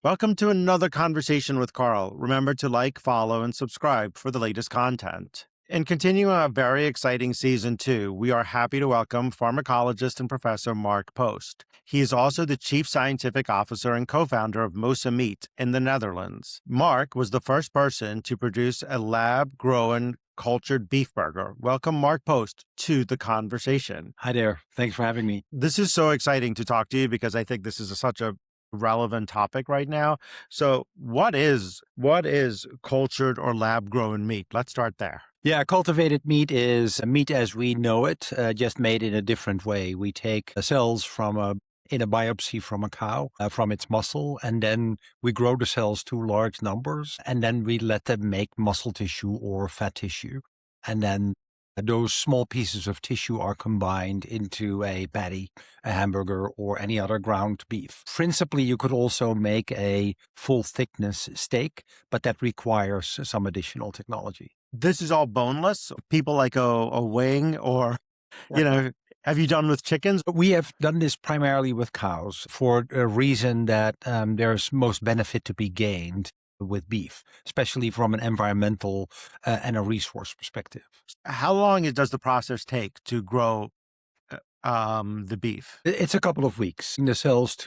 Welcome to another conversation with Carl. Remember to like, follow, and subscribe for the latest content. In continuing our very exciting season 2, we are happy to welcome pharmacologist and professor Mark Post. He is also the chief scientific officer and co-founder of Mosa Meat in the Netherlands. Mark was the first person to produce a lab-grown cultured beef burger. Welcome, Mark Post, to the conversation. Hi there. Thanks for having me. This is so exciting to talk to you because I think this is such a relevant topic right now. So what is cultured or lab grown meat? Let's start there. Yeah, cultivated meat is meat as we know it, just made in a different way. We take cells in a biopsy from a cow, from its muscle, and then we grow the cells to large numbers, and then we let them make muscle tissue or fat tissue. And then those small pieces of tissue are combined into a patty, a hamburger, or any other ground beef. Principally, you could also make a full thickness steak, but that requires some additional technology. This is all boneless. People like a wing or, have you done with chickens? We have done this primarily with cows for a reason that there's most benefit to be gained with beef, especially from an environmental and a resource perspective. How long does the process take to grow the beef? It's a couple of weeks. The cells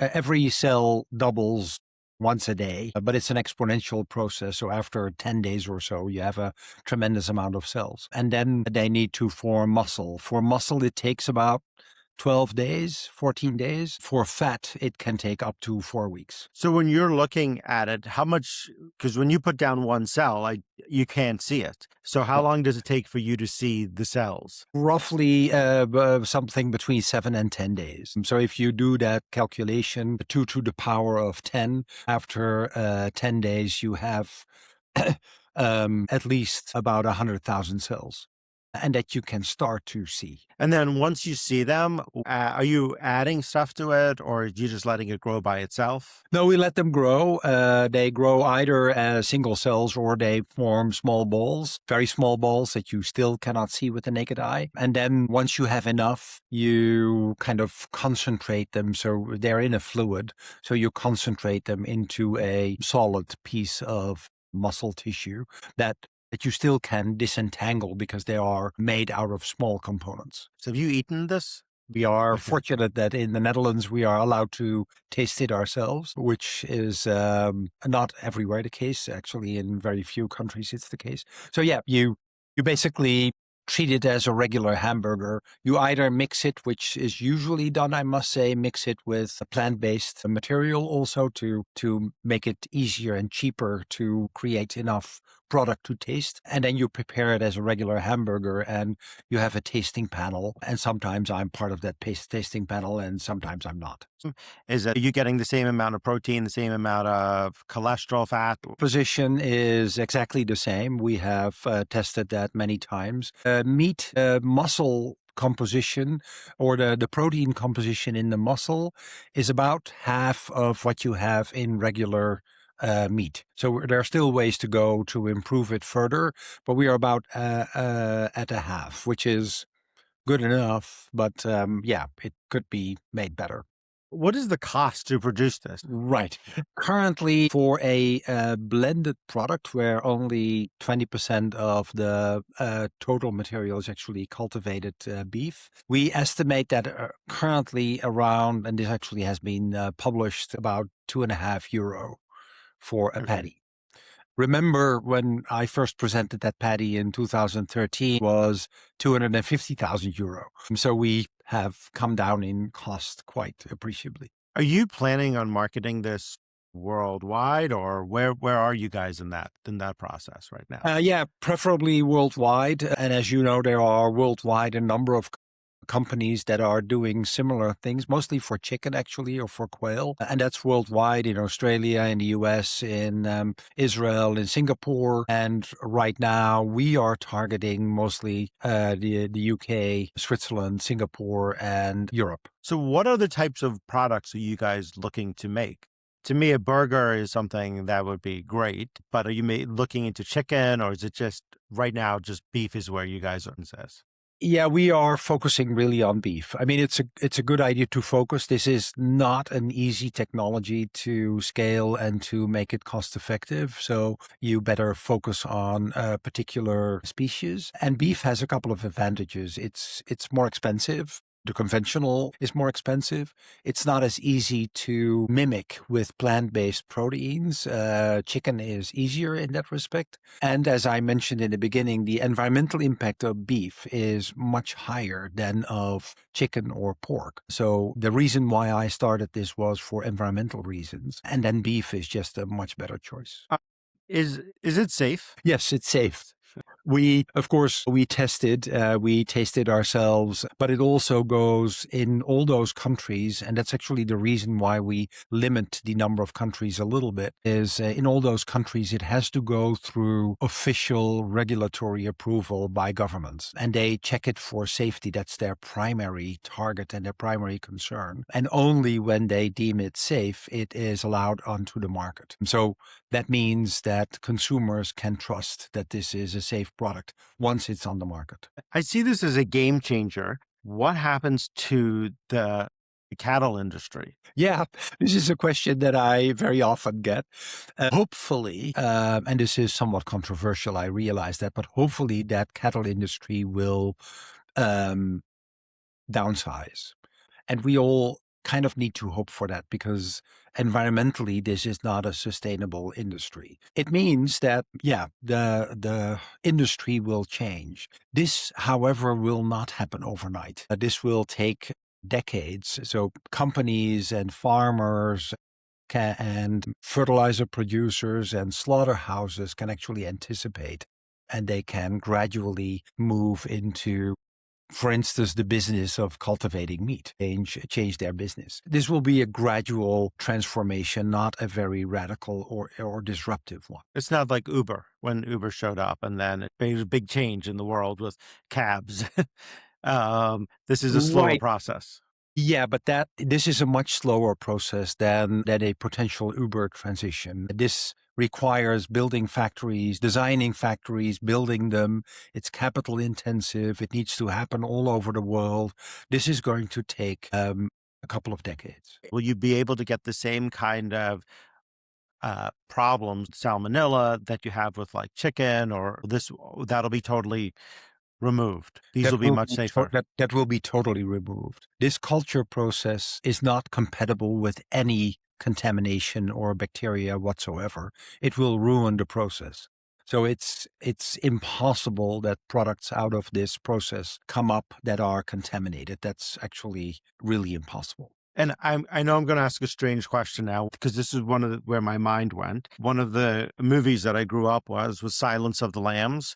every cell doubles once a day, but it's an exponential process. So after 10 days or so, you have a tremendous amount of cells. And then they need to form muscle. For muscle, it takes about 12 days, 14 days. For fat, it can take up to 4 weeks. So when you're looking at it, how much, because when you put down one cell, you can't see it. So how long does it take for you to see the cells? Roughly something between 7 and 10 days. So if you do that calculation, 2 to the power of 10, after 10 days, you have at least about 100,000 cells. And that you can start to see. And then once you see them, are you adding stuff to it or are you just letting it grow by itself? No, we let them grow. They grow either as single cells or they form small balls, very small balls that you still cannot see with the naked eye. And then once you have enough, you kind of concentrate them. So they're in a fluid. So you concentrate them into a solid piece of muscle tissue that you still can disentangle because they are made out of small components. So have you eaten this? We are fortunate that in the Netherlands we are allowed to taste it ourselves, which is not everywhere the case. Actually, in very few countries it's the case. So yeah, you basically treat it as a regular hamburger. You either mix it, which is usually done, I must say, mix it with a plant-based material also to make it easier and cheaper to create enough product to taste. And then you prepare it as a regular hamburger and you have a tasting panel. And sometimes I'm part of that tasting panel and sometimes I'm not. Are you getting the same amount of protein, the same amount of cholesterol, fat? Position is exactly the same. We have tested that many times. Meat, muscle composition or the protein composition in the muscle is about half of what you have in regular meat. So there are still ways to go to improve it further, but we are about at a half, which is good enough. But it could be made better. What is the cost to produce this? Right. Currently, for a blended product where only 20% of the total material is actually cultivated beef, we estimate that currently around, and this actually has been published, about €2.50 for a patty. Remember when I first presented that patty in 2013 was €250,000. So we have come down in cost quite appreciably. Are you planning on marketing this worldwide or where are you guys in that process right now? Yeah, preferably worldwide. And as you know, there are worldwide a number of companies that are doing similar things, mostly for chicken actually, or for quail. And that's worldwide in Australia, in the US, in Israel, in Singapore. And right now we are targeting mostly the UK, Switzerland, Singapore, and Europe. So what other types of products are you guys looking to make? To me, a burger is something that would be great, but are you looking into chicken or is it just right now just beef is where you guys are? Yeah, we are focusing really on beef. I mean, it's a good idea to focus. This is not an easy technology to scale and to make it cost effective. So you better focus on a particular species. And beef has a couple of advantages. It's more expensive. The conventional is more expensive. It's not as easy to mimic with plant-based proteins. Chicken is easier in that respect. And as I mentioned in the beginning, the environmental impact of beef is much higher than of chicken or pork. So the reason why I started this was for environmental reasons. And then beef is just a much better choice. Uh, is it safe? Yes, it's safe. We, of course, we tasted ourselves, but it also goes in all those countries. And that's actually the reason why we limit the number of countries a little bit is in all those countries, it has to go through official regulatory approval by governments and they check it for safety. That's their primary target and their primary concern. And only when they deem it safe, it is allowed onto the market. So that means that consumers can trust that this is a safe product once it's on the market. I see this as a game changer. What happens to the cattle industry? Yeah, this is a question that I very often get. Hopefully, and this is somewhat controversial, I realize that, but hopefully that cattle industry will um, downsize. And we all kind of need to hope for that because environmentally, this is not a sustainable industry. It means that, yeah, the industry will change. This, however, will not happen overnight. This will take decades. So companies and farmers and fertilizer producers and slaughterhouses can actually anticipate and they can gradually move into, for instance, the business of cultivating meat, change their business. This will be a gradual transformation, not a very radical or disruptive one. It's not like Uber when Uber showed up and then it made a big change in the world with cabs. This is a slower Right. process. Yeah, but this is a much slower process than a potential Uber transition. This requires building factories, designing factories, building them. It's capital intensive. It needs to happen all over the world. This is going to take a couple of decades. Will you be able to get the same kind of problems, salmonella, that you have with like chicken, or that'll be totally removed? These That will be will much be safer. that will be totally removed. This culture process is not compatible with any contamination or bacteria whatsoever. It will ruin the process. So it's impossible that products out of this process come up that are contaminated. That's actually really impossible. And I know I'm going to ask a strange question now because this is where my mind went. One of the movies that I grew up was Silence of the Lambs.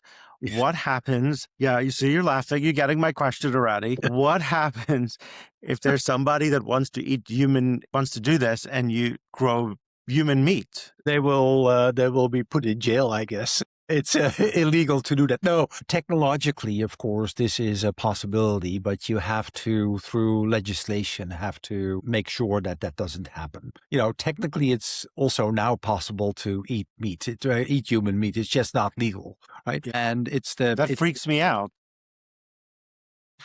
What happens? Yeah, you see, you're laughing. You're getting my question already. What happens if there's somebody that wants to do this, and you grow human meat? They will be put in jail, I guess. It's illegal to do that. No, technologically, of course, this is a possibility, but you have to, through legislation, have to make sure that that doesn't happen. You know, technically, it's also now possible to eat meat, eat human meat. It's just not legal, right? Yeah, And that freaks me out.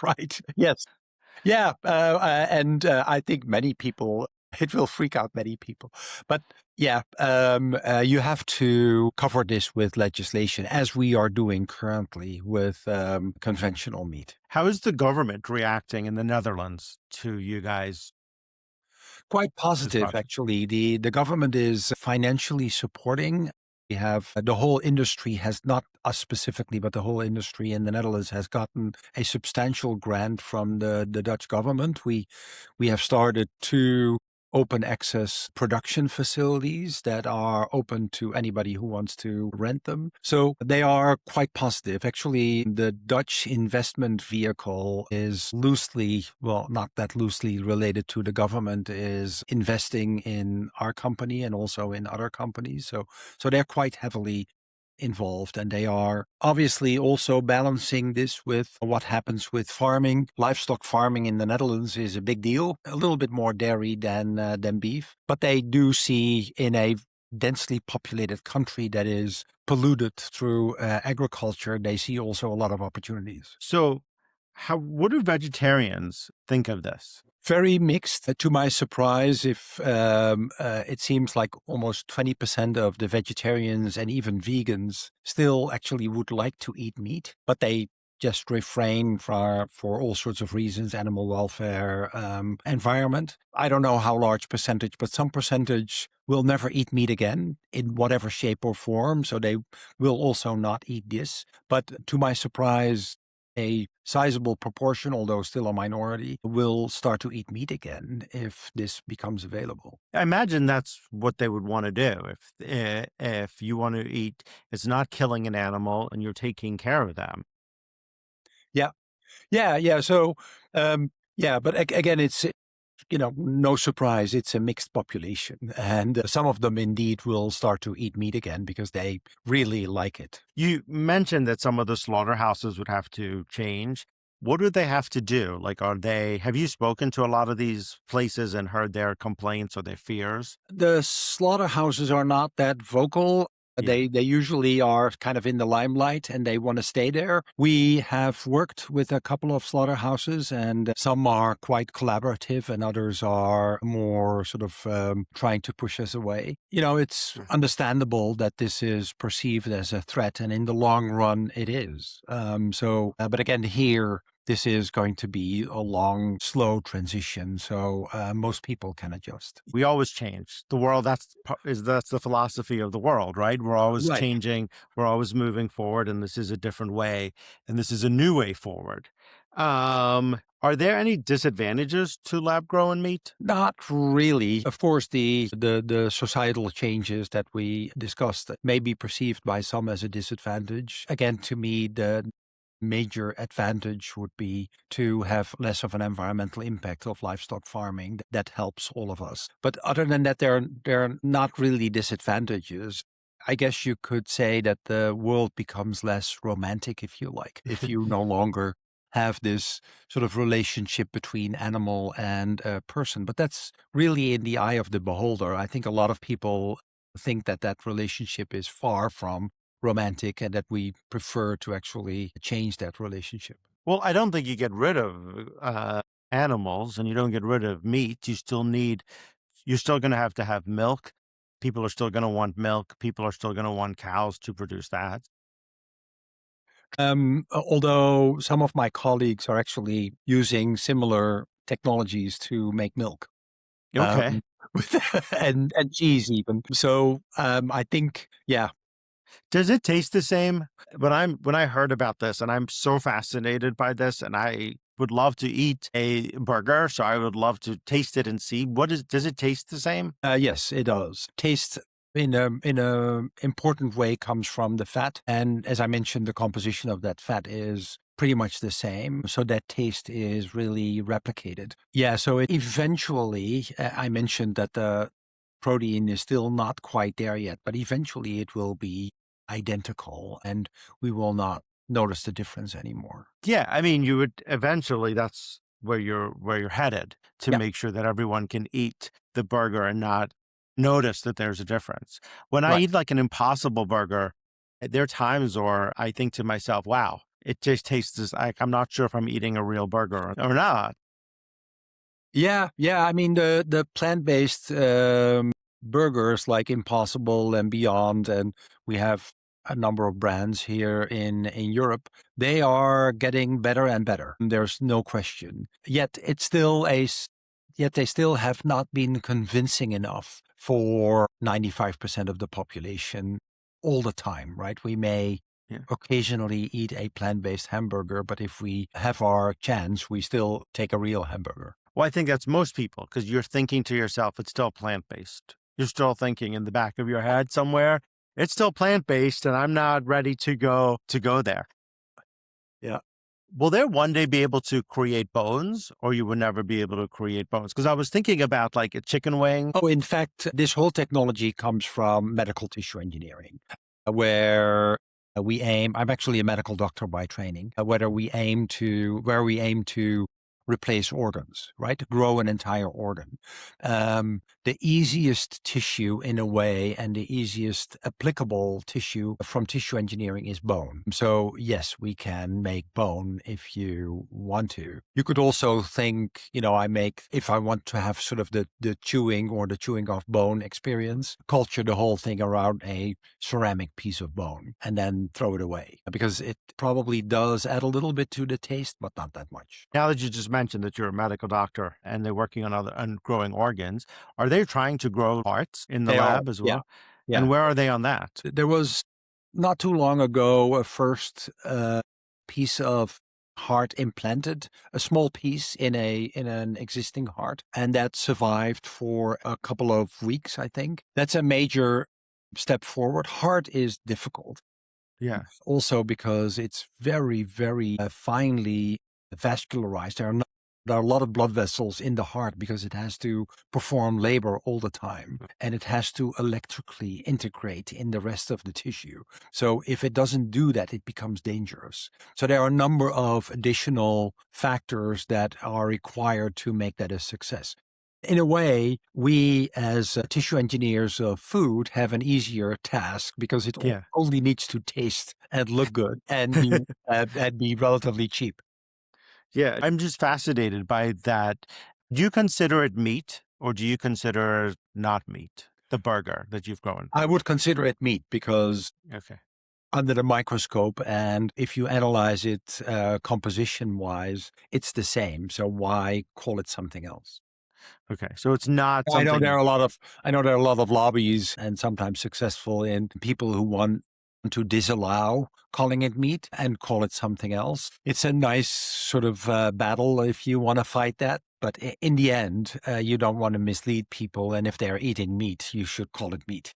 right. Yes. Yeah, and I think many people, it will freak out many people. But yeah, you have to cover this with legislation, as we are doing currently with conventional meat. How is the government reacting in the Netherlands to you guys? Quite This positive, project. actually. The government is financially supporting. We have the whole industry has not us specifically, but the whole industry in the Netherlands has gotten a substantial grant from the Dutch government. We have started two open access production facilities that are open to anybody who wants to rent them. So they are quite positive. Actually, the Dutch investment vehicle is loosely, well, not that loosely related to the government, is investing in our company and also in other companies. So they're quite heavily involved and they are obviously also balancing this with what happens with farming. Livestock farming in the Netherlands is a big deal, a little bit more dairy than beef, but they do see in a densely populated country that is polluted through agriculture, they see also a lot of opportunities. So What do vegetarians think of this? Very mixed. To my surprise, if it seems like almost 20% of the vegetarians and even vegans still actually would like to eat meat, but they just refrain for all sorts of reasons, animal welfare, environment. I don't know how large percentage, but some percentage will never eat meat again in whatever shape or form. So they will also not eat this. But to my surprise, a sizable proportion, although still a minority, will start to eat meat again if this becomes available. I imagine that's what they would want to do. If you want to eat, it's not killing an animal and you're taking care of them. Yeah, yeah. So, yeah, but again, it's no surprise. It's a mixed population, and some of them indeed will start to eat meat again because they really like it. You mentioned that some of the slaughterhouses would have to change. What do they have to do? Like, have you spoken to a lot of these places and heard their complaints or their fears? The slaughterhouses are not that vocal. Yeah. They usually are kind of in the limelight and they want to stay there. We have worked with a couple of slaughterhouses, and some are quite collaborative and others are more sort of trying to push us away. It's understandable that this is perceived as a threat, and in the long run, it is. But again, here, this is going to be a long, slow transition, so most people can adjust. We always change. The world, that's the philosophy of the world, right? We're always Right. changing, we're always moving forward, and this is a different way, and this is a new way forward. Are there any disadvantages to lab grown meat? Not really. Of course, the societal changes that we discussed may be perceived by some as a disadvantage. Again, to me, the major advantage would be to have less of an environmental impact of livestock farming. That helps all of us. But other than that, there are not really disadvantages. I guess you could say that the world becomes less romantic, if you like, if you no longer have this sort of relationship between animal and person. But that's really in the eye of the beholder. I think a lot of people think that that relationship is far from romantic and that we prefer to actually change that relationship. Well, I don't think you get rid of animals and you don't get rid of meat. You're still going to have milk. People are still going to want milk. People are still going to want cows to produce that. Although some of my colleagues are actually using similar technologies to make milk. Okay. Um, and cheese even. So I think, yeah. Does it taste the same? When I heard about this, and I'm so fascinated by this, and I would love to eat a burger, so I would love to taste it and see does it taste the same? Yes, it does. Taste in a important way comes from the fat, and as I mentioned, the composition of that fat is pretty much the same, so that taste is really replicated. Yeah, so eventually, I mentioned that the protein is still not quite there yet, but eventually it will be identical, and we will not notice the difference anymore. Yeah, I mean, you would eventually. That's where you're headed to Yeah, make sure that everyone can eat the burger and not notice that there's a difference. When I right. eat like an Impossible Burger, there are times where I think to myself, "Wow, it just tastes like I'm not sure if I'm eating a real burger or not." Yeah, yeah. I mean, the plant-based burgers like Impossible and Beyond, and we have a number of brands here in Europe. They are getting better and better. There's no question. Yet they still have not been convincing enough for 95% of the population all the time, right? We may Yeah. occasionally eat a plant-based hamburger, but if we have our chance, we still take a real hamburger. Well, I think that's most people because you're thinking to yourself, it's still plant based. You're still thinking in the back of your head somewhere, it's still plant based, and I'm not ready to go there. Yeah. Will there one day be able to create bones, or you would never be able to create bones? Because I was thinking about like a chicken wing. Oh, in fact, this whole technology comes from medical tissue engineering, where I'm actually a medical doctor by training, where we aim to replace organs, right? Grow an entire organ. The easiest tissue in a way, and the easiest applicable tissue from tissue engineering is bone. So yes, we can make bone if you want to. You could also think, if I want to have sort of the chewing or the chewing of bone experience, culture the whole thing around a ceramic piece of bone and then throw it away, because it probably does add a little bit to the taste, but not that much. Now that you just mentioned that you're a medical doctor and they're working on growing organs, are they trying to grow hearts in the They are, lab as yeah, well? And yeah. where are they on that? There was not too long ago a first piece of heart implanted, a small piece in an existing heart, and that survived for a couple of weeks, I think. That's a major step forward. Heart is difficult, Yeah. also because it's very, very finely vascularized. There are a lot of blood vessels in the heart because it has to perform labor all the time, and it has to electrically integrate in the rest of the tissue. So if it doesn't do that, it becomes dangerous. So there are a number of additional factors that are required to make that a success. In a way, we as tissue engineers of food have an easier task because it Yeah. only needs to taste and look good and be relatively cheap. Yeah. I'm just fascinated by that. Do you consider it meat or do you consider not meat? The burger that you've grown. I would consider it meat because Okay. under the microscope, and if you analyze it composition-wise, it's the same. So why call it something else? Okay. So it's not I know there are something. a lot of I know there are a lot of lobbies, and sometimes successful, in people who want to disallow calling it meat and call it something else. It's a nice sort of battle if you want to fight that. But in the end, you don't want to mislead people. And if they're eating meat, you should call it meat.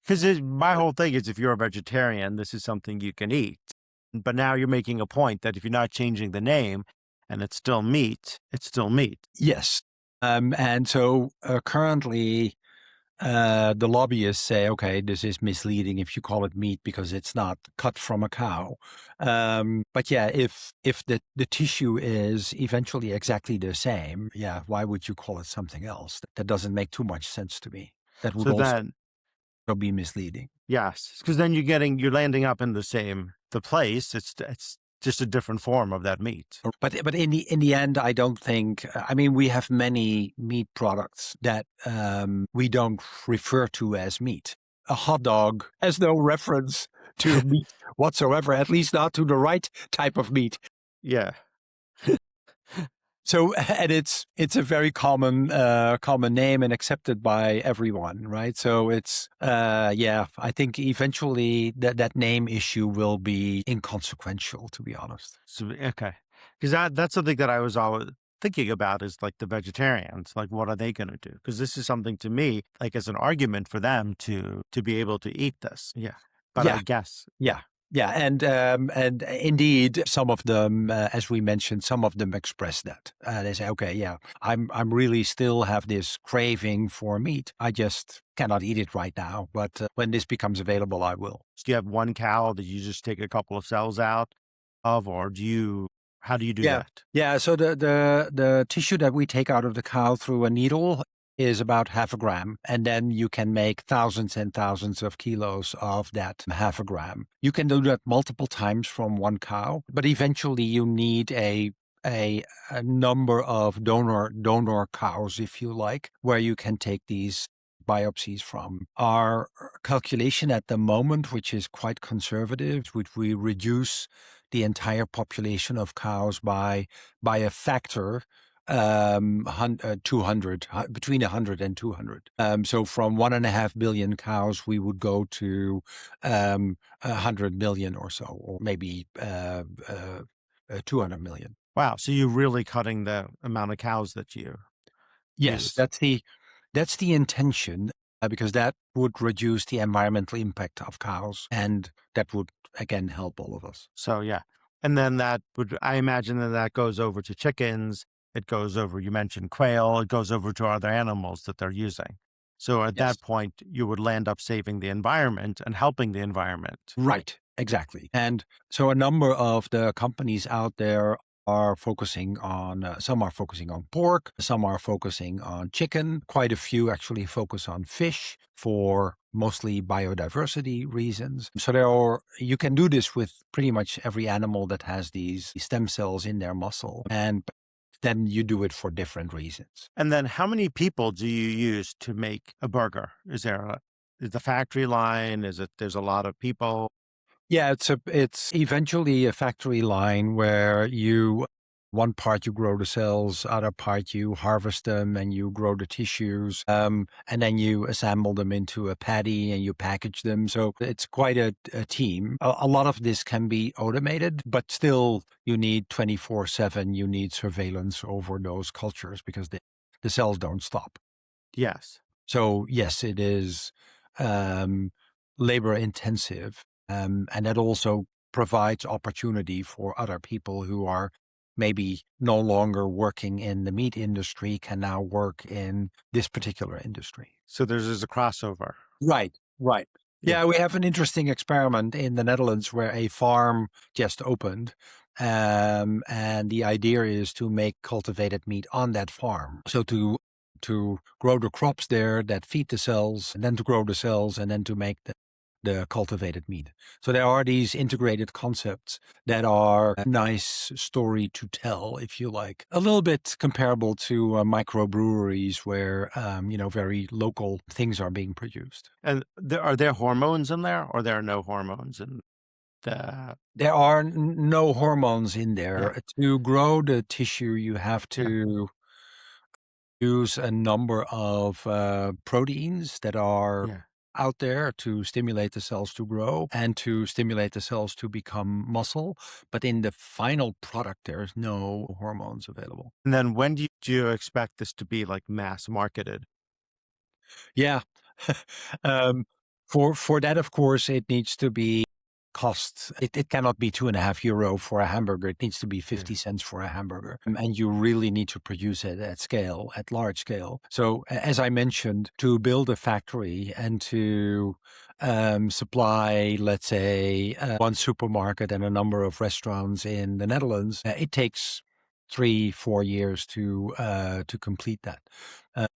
Because my whole thing is if you're a vegetarian, this is something you can eat. But now you're making a point that if you're not changing the name and it's still meat, it's still meat. Yes. And so currently, the lobbyists say, okay, this is misleading if you call it meat because it's not cut from a cow. But yeah, if the tissue is eventually exactly the same, yeah, why would you call it something else? That doesn't make too much sense to me. That would So also then, be misleading. yes, because then you're landing up in the place. It's just a different form of that meat. But in the end, I don't think. I mean, we have many meat products that we don't refer to as meat. A hot dog has no reference to meat whatsoever, at least not to the right type of meat. Yeah. So, and it's a very common name and accepted by everyone, right? So it's yeah, I think eventually that name issue will be inconsequential, to be honest. So, okay. Because that's something that I was always thinking about is like the vegetarians, like what are they going to do? Because this is something to me, like as an argument for them to be able to eat this. Yeah. But I Yeah, guess, yeah, yeah, and indeed, some of them, as we mentioned, some of them express that. They say, "Okay, yeah, I'm really still have this craving for meat. I just cannot eat it right now, but when this becomes available, I will." do you have one cow that you just take a couple of cells out of, or how do you do Yeah, that? yeah. So the tissue that we take out of the cow through a needle is about half a gram, and then you can make thousands and thousands of kilos of that half a gram. You can do that multiple times from one cow, but eventually you need a, a number of donor cows, if you like, where you can take these biopsies from. Our calculation at the moment, which is quite conservative, which we reduce the entire population of cows by a factor 200, between 100 and 200. So from 1.5 billion cows, we would go to 100 million or so, or maybe 200 million. Wow. So you're really cutting the amount of cows that you Yes, use. that's the intention, because that would reduce the environmental impact of cows, and that would again help all of us. So yeah. And then I imagine that goes over to chickens. It goes over, you mentioned quail, it goes over to other animals that they're using. So at Yes. that point, you would land up saving the environment and helping the environment. Right, exactly. And so a number of the companies out there are focusing on, some are focusing on pork, some are focusing on chicken. Quite a few actually focus on fish for mostly biodiversity reasons. So you can do this with pretty much every animal that has these stem cells in their muscle. And then you do it for different reasons. And then how many people do you use to make a burger? Is the factory line? There's a lot of people? Yeah, it's eventually a factory line where one part you grow the cells, other part you harvest them and you grow the tissues, and then you assemble them into a patty and you package them. So it's quite a team. A lot of this can be automated, but still you need 24/7. You need surveillance over those cultures because the cells don't stop. Yes. So yes, it is um, labor intensive, and that also provides opportunity for other people who are maybe no longer working in the meat industry can now work in this particular industry. So there's a crossover. Right, right. Yeah. Yeah, we have an interesting experiment in the Netherlands where a farm just opened. And the idea is to make cultivated meat on that farm. So to grow the crops there that feed the cells, and then to grow the cells, and then to make the cultivated meat. So there are these integrated concepts that are a nice story to tell, if you like. A little bit comparable to microbreweries where, very local things are being produced. And are there hormones in there, or there are no hormones in the There are no hormones in yeah, there. To grow the tissue, you have yeah, to use a number of proteins that are yeah. out there to stimulate the cells to grow and to stimulate the cells to become muscle. But in the final product, there's no hormones available. And then when do you expect this to be, like, mass marketed? Yeah. um, for that, of course, it needs to be cost. It cannot be €2.5 for a hamburger. It needs to be Yeah. 50 cents for a hamburger. And you really need to produce it at scale, at large scale. So as I mentioned, to build a factory and to supply, let's say, one supermarket and a number of restaurants in the Netherlands, it takes 3-4 years to complete that.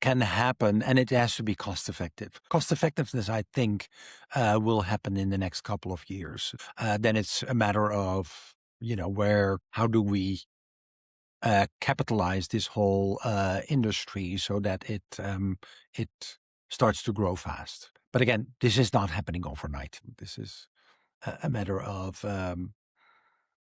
Can happen, and it has to be cost effective. Cost effectiveness, I think, will happen in the next couple of years. Then it's a matter of how do we capitalize this whole industry so that it starts to grow fast. But again, this is not happening overnight. This is a matter of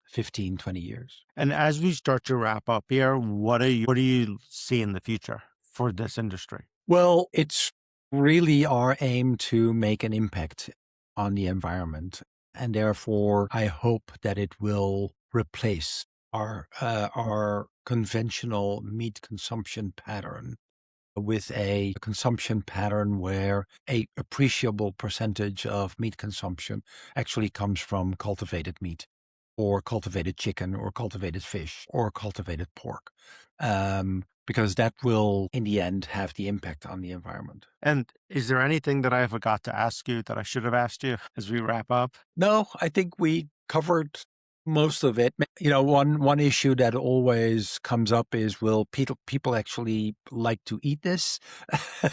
15, 20 years. And as we start to wrap up here, what do you see in the future for this industry? Well, it's really our aim to make an impact on the environment. And therefore, I hope that it will replace our conventional meat consumption pattern with a consumption pattern where a appreciable percentage of meat consumption actually comes from cultivated meat or cultivated chicken or cultivated fish or cultivated pork. Because that will, in the end, have the impact on the environment. And is there anything that I forgot to ask you that I should have asked you as we wrap up? No, I think we covered most of it. One issue that always comes up is, will people actually like to eat this?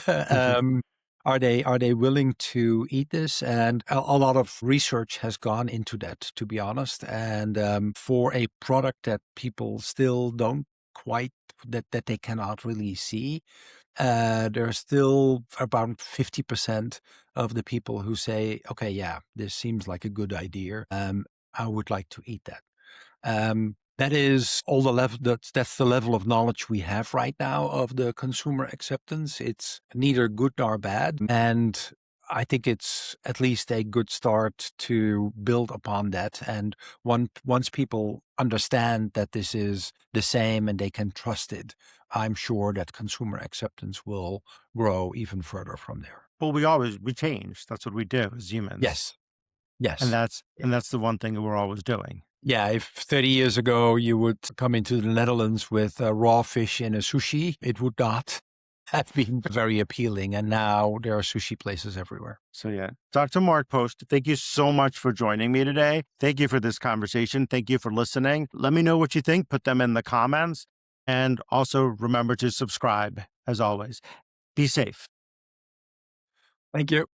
um, are they willing to eat this? And a lot of research has gone into that, to be honest. And for a product that people still don't quite that they cannot really see, there are still about 50% of the people who say, okay, yeah, this seems like a good idea. I would like to eat that. That is all the level. That's the level of knowledge we have right now of the consumer acceptance. It's neither good nor bad, and I think it's at least a good start to build upon that. And once people understand that this is the same and they can trust it, I'm sure that consumer acceptance will grow even further from there. Well, we change. That's what we do as humans. Yes. Yes. And that's the one thing that we're always doing. Yeah, if 30 years ago you would come into the Netherlands with raw fish in a sushi, it would not have been very appealing. And now there are sushi places everywhere. So, yeah. Dr. Mark Post, thank you so much for joining me today. Thank you for this conversation. Thank you for listening. Let me know what you think. Put them in the comments. And also remember to subscribe, as always. Be safe. Thank you.